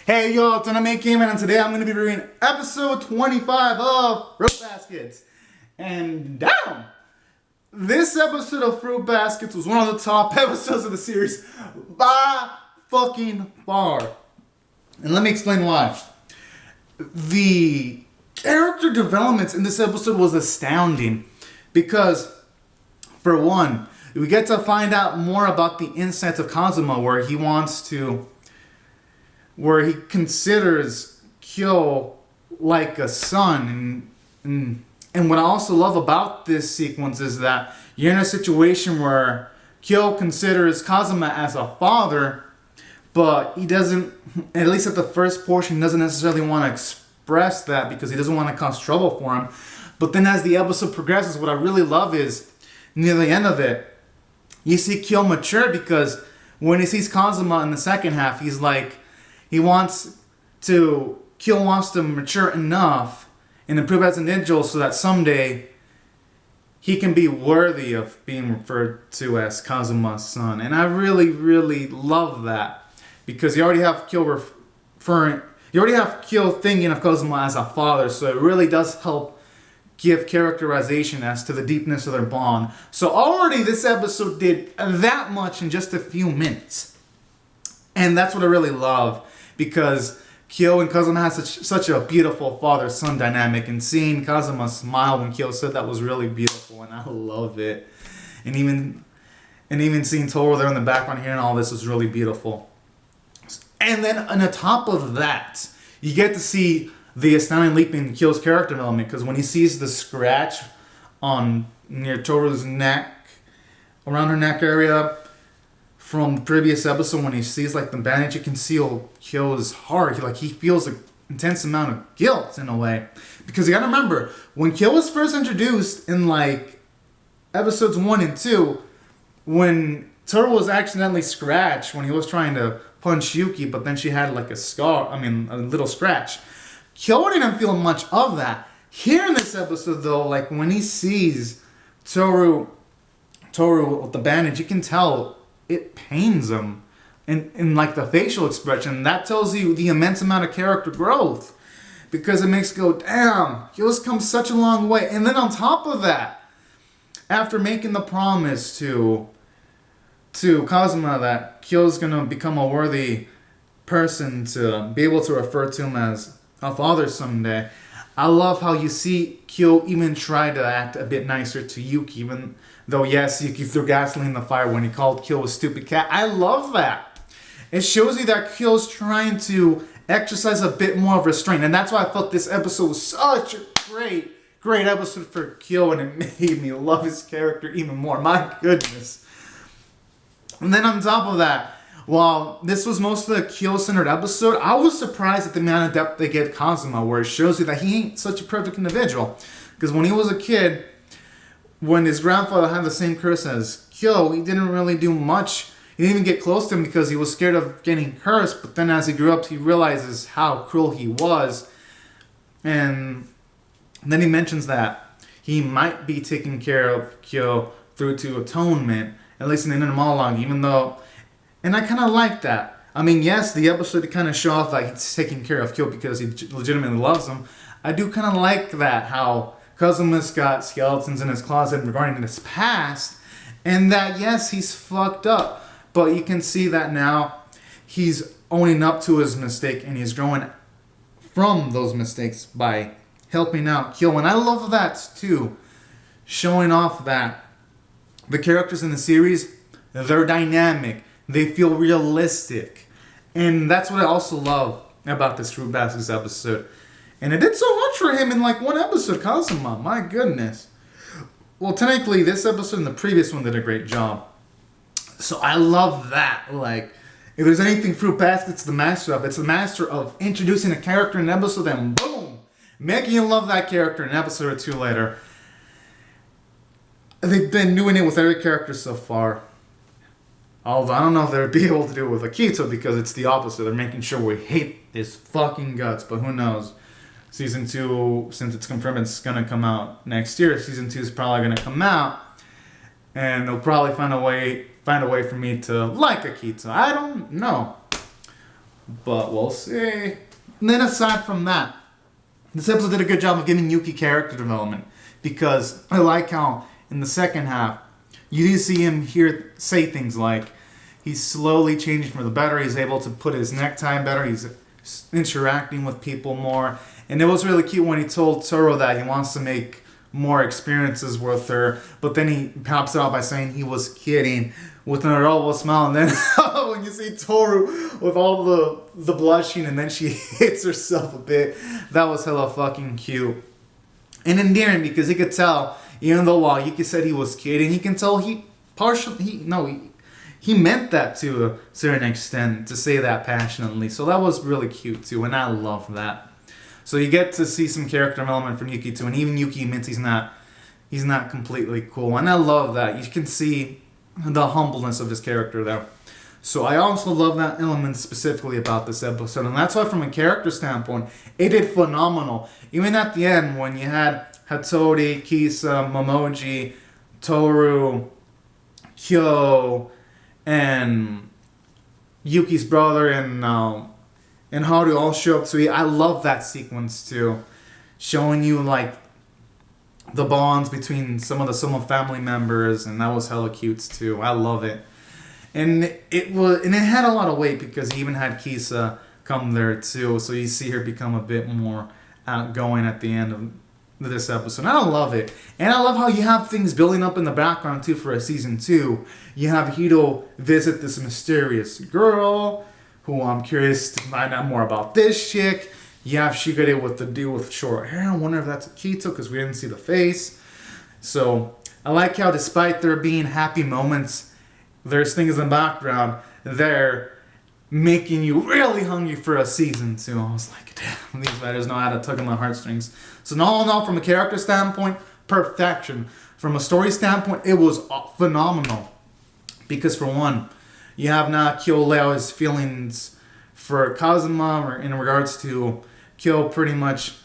Hey yo, it's Anime Gamer, and today I'm going to be reviewing episode 25 of Fruit Baskets. And damn! This episode of Fruit Baskets was one of the top episodes of the series by fucking far. And let me explain why. The character developments in this episode was astounding. Because, for one, we get to find out more about the insights of Kazuma, where he considers Kyo like a son. And what I also love about this sequence is that you're in a situation where Kyo considers Kazuma as a father, but he doesn't, at least at the first portion, he doesn't necessarily want to express that because he doesn't want to cause trouble for him. But then as the episode progresses, what I really love is, near the end of it, you see Kyo mature, because when he sees Kazuma in the second half, he's like, Kyo wants to mature enough and improve as an individual so that someday he can be worthy of being referred to as Kazuma's son. And I really, really love that, because you already have Kyo thinking of Kazuma as a father, so it really does help give characterization as to the deepness of their bond. So already this episode did that much in just a few minutes. And that's what I really love, because Kyo and Kazuma has such a beautiful father-son dynamic, and seeing Kazuma smile when Kyo said that was really beautiful, and I love it. And even seeing Toru there in the background hearing all this was really beautiful. And then on the top of that, you get to see the astounding leap in Kyo's character development, because when he sees the scratch near Toru's neck, around her neck area, from the previous episode, when he sees like the bandage, you can see Kyo's heart. He feels an intense amount of guilt in a way, because you gotta remember, when Kyo was first introduced in like episodes 1 and 2, when Toru was accidentally scratched when he was trying to punch Yuki, but then she had like a little scratch. Kyo didn't feel much of that. Here in this episode though, like when he sees Toru with the bandage, you can tell it pains him. And like the facial expression, that tells you the immense amount of character growth. Because it makes you go, damn, Kyo's come such a long way. And then on top of that, after making the promise to Kazuma that Kyo's gonna become a worthy person to be able to refer to him as a father someday, I love how you see Kyo even try to act a bit nicer to Yuki, even though, yes, Yuki threw gasoline in the fire when he called Kyo a stupid cat. I love that. It shows you that Kyo's trying to exercise a bit more of restraint, and that's why I felt this episode was such a great episode for Kyo, and it made me love his character even more. My goodness. And then on top of that, while this was mostly a Kyo-centered episode, I was surprised at the amount of depth they gave Kazuma, where it shows you that he ain't such a perfect individual. Because when he was a kid, when his grandfather had the same curse as Kyo, he didn't really do much. He didn't even get close to him because he was scared of getting cursed. But then as he grew up, he realizes how cruel he was. And then he mentions that he might be taking care of Kyo through to atonement, at least in the inner monologue, even though... And I kind of like that. I mean, yes, the episode to kind of show off that he's taking care of Kyo because he legitimately loves him. I do kind of like that, how Kazuma's got skeletons in his closet regarding his past, and that, yes, he's fucked up, but you can see that now he's owning up to his mistake, and he's growing from those mistakes by helping out Kyo. And I love that, too, showing off that the characters in the series, they're dynamic. They feel realistic. And that's what I also love about this Fruit Baskets episode. And it did so much for him in like one episode, Kazuma. My goodness. Well, technically, this episode and the previous one did a great job. So I love that. Like, if there's anything Fruit Baskets the master of, it's the master of introducing a character in an episode and boom, making you love that character an episode or two later. They've been doing it with every character so far. Although I don't know if they'd be able to do it with Akito, because it's the opposite. They're making sure we hate his fucking guts, but who knows. Season 2, since it's confirmed it's going to come out next year, Season 2 is probably going to come out, and they'll probably find a way for me to like Akito. I don't know. But we'll see. And then aside from that, this episode did a good job of giving Yuki character development, because I like how in the second half you do see him say things like he's slowly changing for the better. He's able to put his necktie better. He's interacting with people more. And it was really cute when he told Toru that he wants to make more experiences with her. But then he pops it out by saying he was kidding with an adorable smile. And then when you see Toru with all the blushing and then she hits herself a bit, that was hella fucking cute. And endearing, because he could tell, even though while Yuki said he was kidding, you can tell he meant that to a certain extent, to say that passionately. So that was really cute too, and I love that. So you get to see some character development from Yuki too, and even Yuki admits he's not completely cool, and I love that. You can see the humbleness of his character there. So I also love that element specifically about this episode, and that's why from a character standpoint, it did phenomenal. Even at the end when you had Hattori, Kisa, Momoji, Toru, Kyo, and Yuki's brother and Haru all show up. So I love that sequence too, showing you like the bonds between some of the Soma family members, and that was hella cute too. I love it, and it had a lot of weight because he even had Kisa come there too. So you see her become a bit more outgoing at the end of this episode. And I love it. And I love how you have things building up in the background too for a season 2. You have Hito visit this mysterious girl who I'm curious to find out more about this chick. You have Shigure with the dude with short hair. I wonder if that's Akito because we didn't see the face. So I like how despite there being happy moments, there's things in the background there making you really hungry for a season 2. I was like, damn, these writers know how to tug on my heartstrings. So all in all, from a character standpoint, perfection. From a story standpoint, it was phenomenal. Because for one, you have now Kyo Leo's feelings for Kazuma, or in regards to Kyo pretty much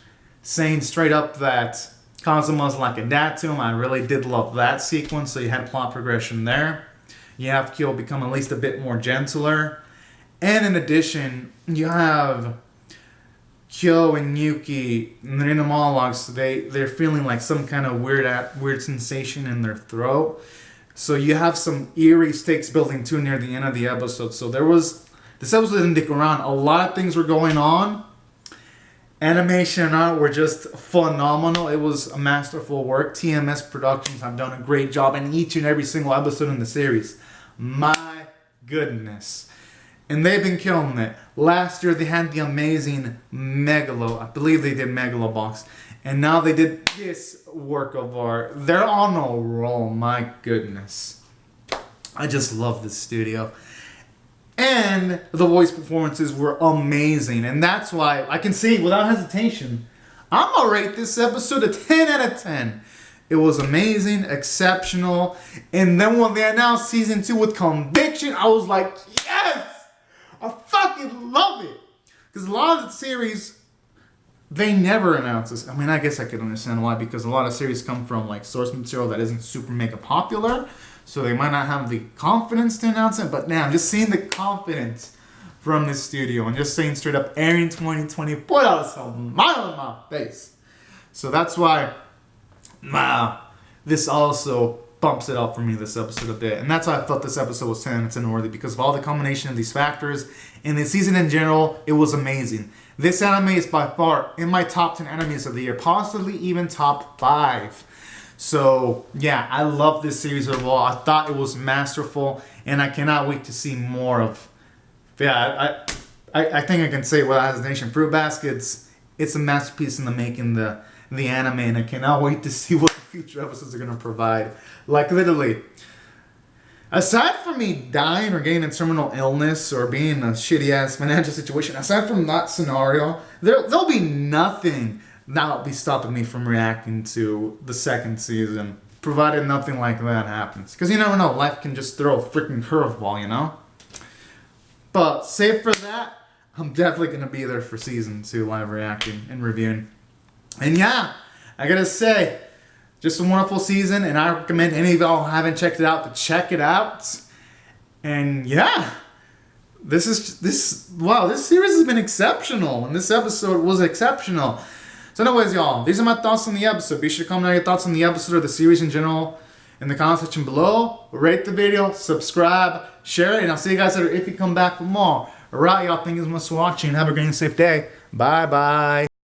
saying straight up that Kazuma's like a dad to him. I really did love that sequence, so you had plot progression there. You have Kyo become at least a bit more gentler. And in addition, you have Kyo and Yuki, in their inner monologues, they're feeling like some kind of weird sensation in their throat. So you have some eerie stakes building too near the end of the episode. So this episode didn't dick around. A lot of things were going on. Animation and art were just phenomenal. It was a masterful work. TMS Productions have done a great job in each and every single episode in the series. My goodness. And they've been killing it. Last year they had the amazing Megalo. I believe they did Megalobox. And now they did this work of art. They're on a roll. My goodness. I just love this studio. And the voice performances were amazing. And that's why I can say without hesitation, I'm going to rate this episode a 10 out of 10. It was amazing, exceptional. And then when they announced season 2 with conviction, I was like, yes! I fucking love it. Because a lot of the series, they never announce this. I mean, I guess I could understand why. Because a lot of series come from like source material that isn't super mega popular. So they might not have the confidence to announce it. But now, just seeing the confidence from this studio. And just saying straight up, airing 2020, put out a smile on my face. So that's why, this also bumps it up for me, this episode a bit. And that's why I thought this episode was 10 out of 10 worthy, because of all the combination of these factors. And the season in general, it was amazing. This anime is by far in my top 10 animes of the year, possibly even top 5. So yeah, I love this series overall. I thought it was masterful, and I cannot wait to see more of. Yeah, I think I can say without hesitation, Fruit Baskets, it's a masterpiece in the making, the anime, and I cannot wait to see what the future episodes are going to provide. Like literally, aside from me dying or getting a terminal illness or being in a shitty ass financial situation, aside from that scenario, there'll be nothing that'll be stopping me from reacting to the second season, provided nothing like that happens. Because you never know, life can just throw a freaking curveball, you know? But save for that, I'm definitely going to be there for season 2 live reacting and reviewing. And yeah, I gotta say, just a wonderful season, and I recommend any of y'all who haven't checked it out to check it out. And yeah, Wow, this series has been exceptional, and this episode was exceptional. So anyways, y'all, these are my thoughts on the episode. Be sure to comment on your thoughts on the episode or the series in general in the comment section below. Rate the video, subscribe, share it, and I'll see you guys later if you come back for more. Alright, y'all, thank you so much for watching. Have a great and safe day. Bye bye.